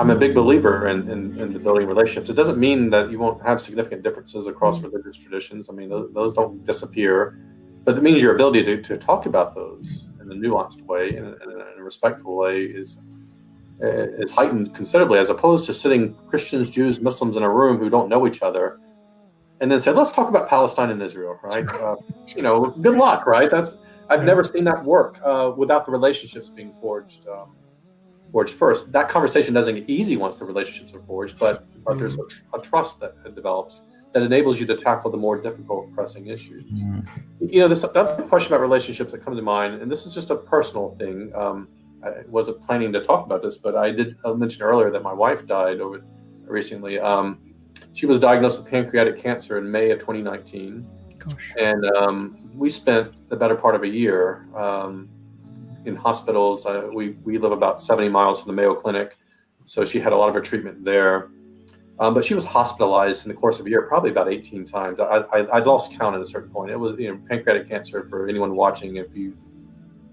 I'm a big believer in the building relationships. It doesn't mean that you won't have significant differences across religious traditions. I mean, those don't disappear, but it means your ability to talk about those in a nuanced way, in a respectful way, is heightened considerably, as opposed to sitting Christians, Jews, Muslims in a room who don't know each other, and then say, let's talk about Palestine and Israel, right? Good luck, right? I've never seen that work without the relationships being forged first. That conversation doesn't get easy once the relationships are forged, but there's a trust that develops that enables you to tackle the more difficult, pressing issues. This other question about relationships that comes to mind, and this is just a personal thing. I wasn't planning to talk about this, but I did mention earlier that my wife died recently. She was diagnosed with pancreatic cancer in May of 2019. Gosh. And we spent the better part of a year in hospitals. We live about 70 miles from the Mayo Clinic, so she had a lot of her treatment there. But she was hospitalized in the course of a year, probably about 18 times. I'd lost count at a certain point. It was, pancreatic cancer, for anyone watching,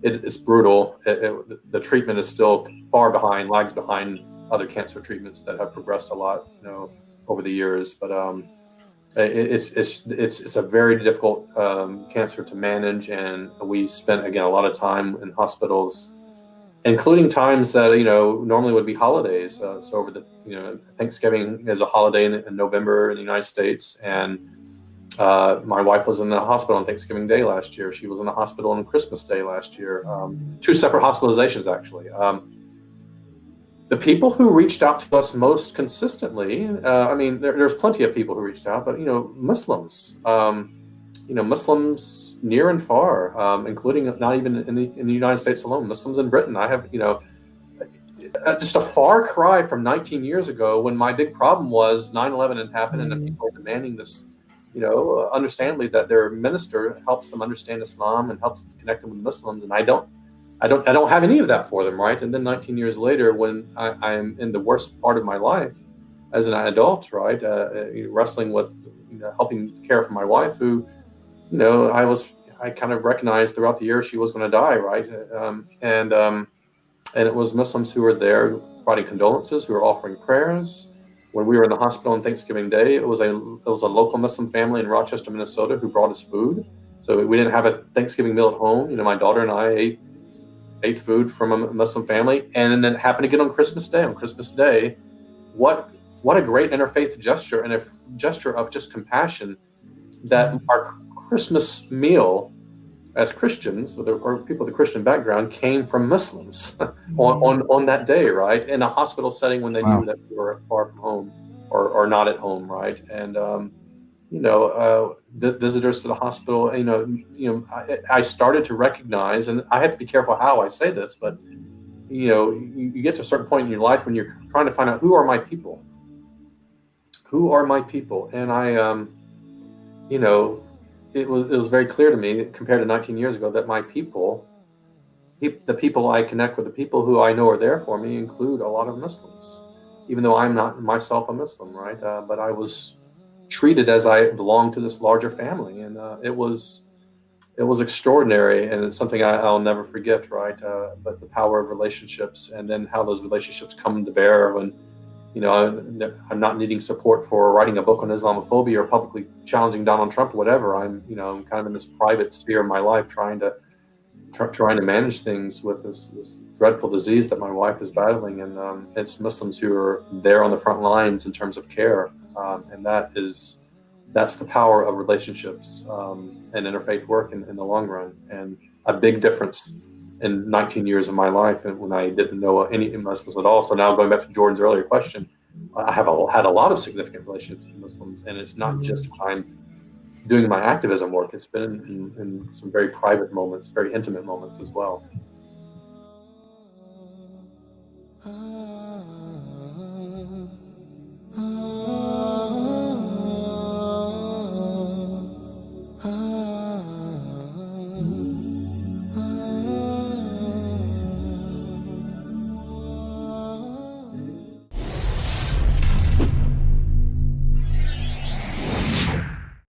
it's brutal. The treatment is still far behind, lags behind other cancer treatments that have progressed a lot, over the years. But it's a very difficult cancer to manage, and we spent, again, a lot of time in hospitals, including times that normally would be holidays. So over the Thanksgiving is a holiday in November in the United States, and my wife was in the hospital on Thanksgiving Day last year. She was in the hospital on Christmas Day last year. 2 separate hospitalizations, actually. The people who reached out to us most consistently, there's plenty of people who reached out, but Muslims, Muslims near and far, including not even in the United States alone, Muslims in Britain. I have, just a far cry from 19 years ago, when my big problem was 9/11 had happened, and the people were demanding this, understandably, that their minister helps them understand Islam and helps connect them with Muslims, and I don't have any of that for them, right? And then 19 years later, when I'm in the worst part of my life as an adult, right, wrestling with helping care for my wife, who, I kind of recognized throughout the year she was going to die, right? And it was Muslims who were there providing condolences, who were offering prayers. When we were in the hospital on Thanksgiving Day, it was a local Muslim family in Rochester, Minnesota, who brought us food. So we didn't have a Thanksgiving meal at home. My daughter and I ate food from a Muslim family, and then it happened again on Christmas Day. On Christmas Day, what a great interfaith gesture, and a gesture of just compassion, that our Christmas meal as Christians, or people with a Christian background, came from Muslims on that day, right, in a hospital setting, when they knew that we were far from home or not at home, right? And the visitors to the hospital, I started to recognize, and I have to be careful how I say this, but you get to a certain point in your life when you're trying to find out, who are my people? Who are my people? And I, it was very clear to me, compared to 19 years ago, that my people, the people I connect with, the people who I know are there for me, include a lot of Muslims, even though I'm not myself a Muslim, right? But I was treated as I belonged to this larger family, and it was extraordinary, and it's something I'll never forget, right? But the power of relationships, and then how those relationships come to bear when, I'm not needing support for writing a book on Islamophobia or publicly challenging Donald Trump or whatever. I'm kind of in this private sphere of my life, trying to manage things with this dreadful disease that my wife is battling, and it's Muslims who are there on the front lines in terms of care, and that's the power of relationships and interfaith work in the long run, and a big difference in 19 years of my life, and when I didn't know any Muslims at all. So now, going back to Jordan's earlier question, I have had a lot of significant relationships with Muslims, and it's not just when I'm doing my activism work. It's been in some very private moments, very intimate moments as well. Oh